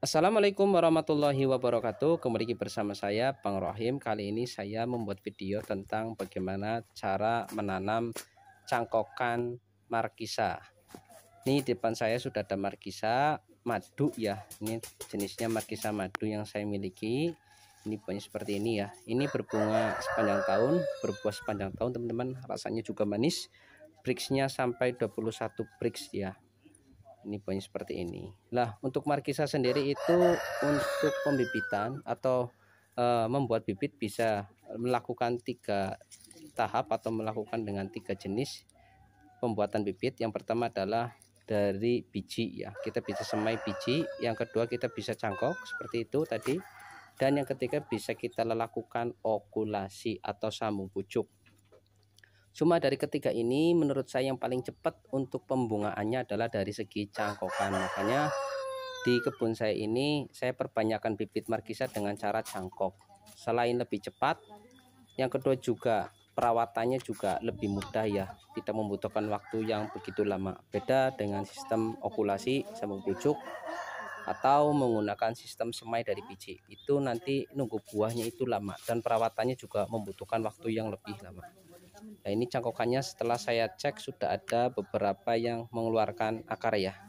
Assalamualaikum warahmatullahi wabarakatuh. Kembali lagi bersama saya Bang Rohim. Kali ini saya membuat video tentang bagaimana cara menanam cangkokan markisa. Ini di depan saya sudah ada markisa madu ya. Ini jenisnya markisa madu yang saya miliki. Ini buahnya seperti ini ya. Ini berbunga sepanjang tahun, berbuah sepanjang tahun teman-teman. Rasanya juga manis. Briksnya sampai 21 briks ya. Ini buahnya seperti ini. Lah, untuk markisa sendiri itu untuk pembibitan atau membuat bibit bisa melakukan 3 tahap atau melakukan dengan 3 jenis pembuatan bibit. Yang pertama adalah dari biji ya. Kita bisa semai biji. Yang kedua kita bisa cangkok seperti itu tadi. Dan yang ketiga bisa kita lakukan okulasi atau sambung pucuk. Cuma dari ketiga ini menurut saya yang paling cepat untuk pembungaannya adalah dari segi cangkokan. Makanya di kebun saya ini saya perbanyakkan bibit markisa dengan cara cangkok. Selain lebih cepat, yang kedua juga perawatannya juga lebih mudah ya. Tidak membutuhkan waktu yang begitu lama. Beda dengan sistem okulasi sambung pucuk atau menggunakan sistem semai dari biji. Itu nanti nunggu buahnya itu lama dan perawatannya juga membutuhkan waktu yang lebih lama. Nah, ini cangkokannya setelah saya cek sudah ada beberapa yang mengeluarkan akar ya.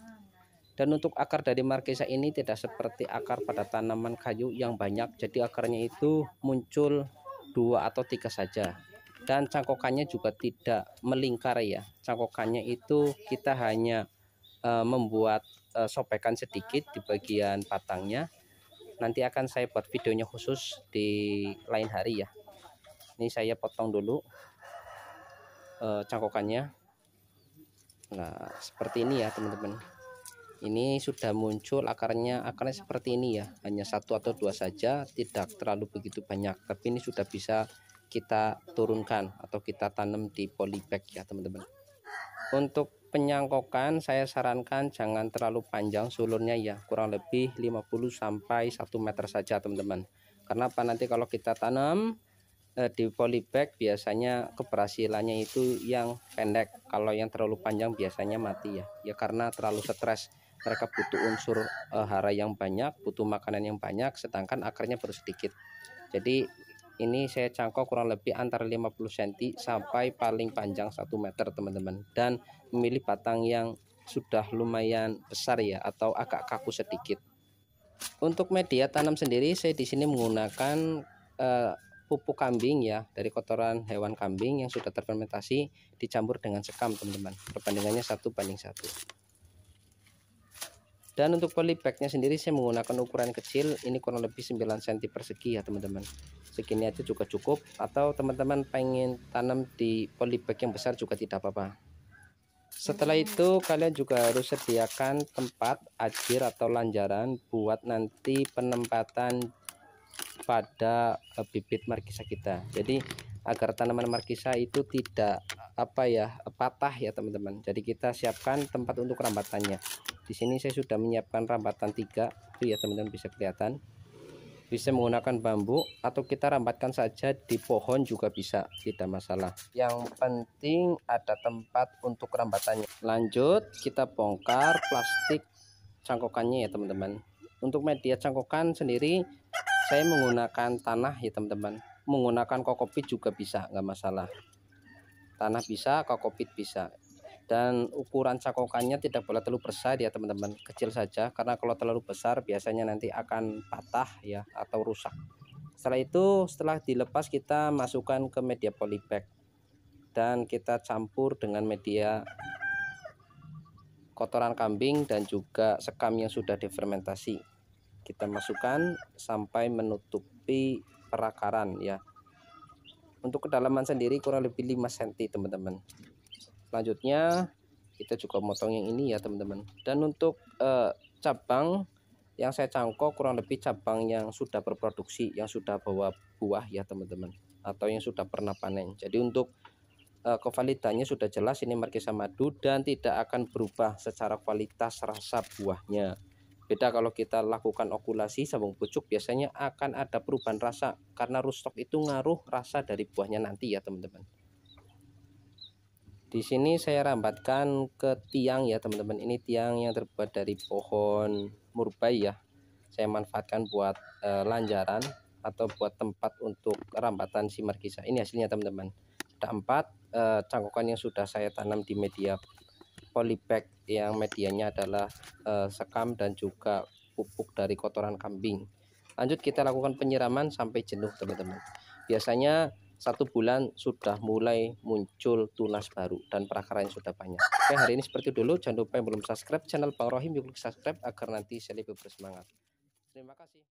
Dan untuk akar dari markisa ini tidak seperti akar pada tanaman kayu yang banyak. Jadi akarnya itu muncul 2 atau 3 saja. Dan cangkokannya juga tidak melingkar ya. Cangkokannya itu kita hanya membuat sopekan sedikit di bagian batangnya. Nanti akan saya buat videonya khusus di lain hari ya. Ini saya potong dulu cangkokannya. Nah, seperti ini ya teman-teman. Ini sudah muncul akarnya seperti ini ya, hanya 1 atau 2 saja, tidak terlalu begitu banyak, tapi ini sudah bisa kita turunkan atau kita tanam di polybag ya teman-teman. Untuk penyangkokan saya sarankan jangan terlalu panjang sulurnya ya, kurang lebih 50 sampai 1 meter saja teman-teman. Karena apa, nanti kalau kita tanam di polybag biasanya keberhasilannya itu yang pendek. Kalau yang terlalu panjang biasanya mati ya. Ya karena terlalu stres. Mereka butuh unsur hara yang banyak, butuh makanan yang banyak, sedangkan akarnya baru sedikit. Jadi ini saya cangkok kurang lebih antara 50 cm sampai paling panjang 1 meter teman-teman. Dan memilih batang yang sudah lumayan besar ya, atau agak kaku sedikit. Untuk media tanam sendiri saya di sini menggunakan pupuk kambing ya, dari kotoran hewan kambing yang sudah terfermentasi dicampur dengan sekam teman-teman. Perbandingannya 1:1. Dan untuk polybagnya sendiri saya menggunakan ukuran kecil, ini kurang lebih 9 cm persegi ya teman-teman. Segini aja juga cukup, atau teman-teman pengen tanam di polybag yang besar juga tidak apa-apa. Setelah itu kalian juga harus sediakan tempat ajir atau lanjaran buat nanti penempatan pada bibit markisa kita. Jadi agar tanaman markisa itu tidak patah ya teman-teman. Jadi kita siapkan tempat untuk rambatannya. Di sini saya sudah menyiapkan rambatan 3 itu ya teman-teman, bisa kelihatan. Bisa menggunakan bambu atau kita rambatkan saja di pohon juga bisa, tidak masalah. Yang penting ada tempat untuk rambatannya. Lanjut kita bongkar plastik cangkokannya ya teman-teman. Untuk media cangkokan sendiri saya menggunakan tanah ya teman-teman. Menggunakan kokopit juga bisa, nggak masalah. Tanah bisa, kokopit bisa. Dan ukuran cangkokannya tidak boleh terlalu besar ya teman-teman, kecil saja, karena kalau terlalu besar biasanya nanti akan patah ya atau rusak. Setelah itu, setelah dilepas kita masukkan ke media polybag dan kita campur dengan media kotoran kambing dan juga sekam yang sudah difermentasi. Kita masukkan sampai menutupi perakaran ya. Untuk kedalaman sendiri kurang lebih 5 cm teman-teman. Selanjutnya kita juga motong yang ini ya teman-teman. Dan untuk cabang yang saya cangkok kurang lebih cabang yang sudah berproduksi, yang sudah bawa buah ya teman-teman, atau yang sudah pernah panen. Jadi untuk kevalidannya sudah jelas, ini markisa madu dan tidak akan berubah secara kualitas rasa buahnya. Beda kalau kita lakukan okulasi sambung pucuk, biasanya akan ada perubahan rasa karena rootstock itu ngaruh rasa dari buahnya nanti ya teman-teman. Di sini saya rambatkan ke tiang ya teman-teman. Ini tiang yang terbuat dari pohon murbei ya. saya manfaatkan buat lanjaran atau buat tempat untuk rambatan si markisa. Ini hasilnya teman-teman. Ada 4 cangkokan yang sudah saya tanam di media polybag yang medianya adalah sekam dan juga pupuk dari kotoran kambing. Lanjut kita lakukan penyiraman sampai jenuh teman-teman. Biasanya 1 bulan sudah mulai muncul tunas baru dan perakarannya sudah banyak. Oke, hari ini seperti dulu. Jangan lupa yang belum subscribe channel Bang Rohim, yuk klik subscribe agar nanti saya lebih bersemangat. Terima kasih.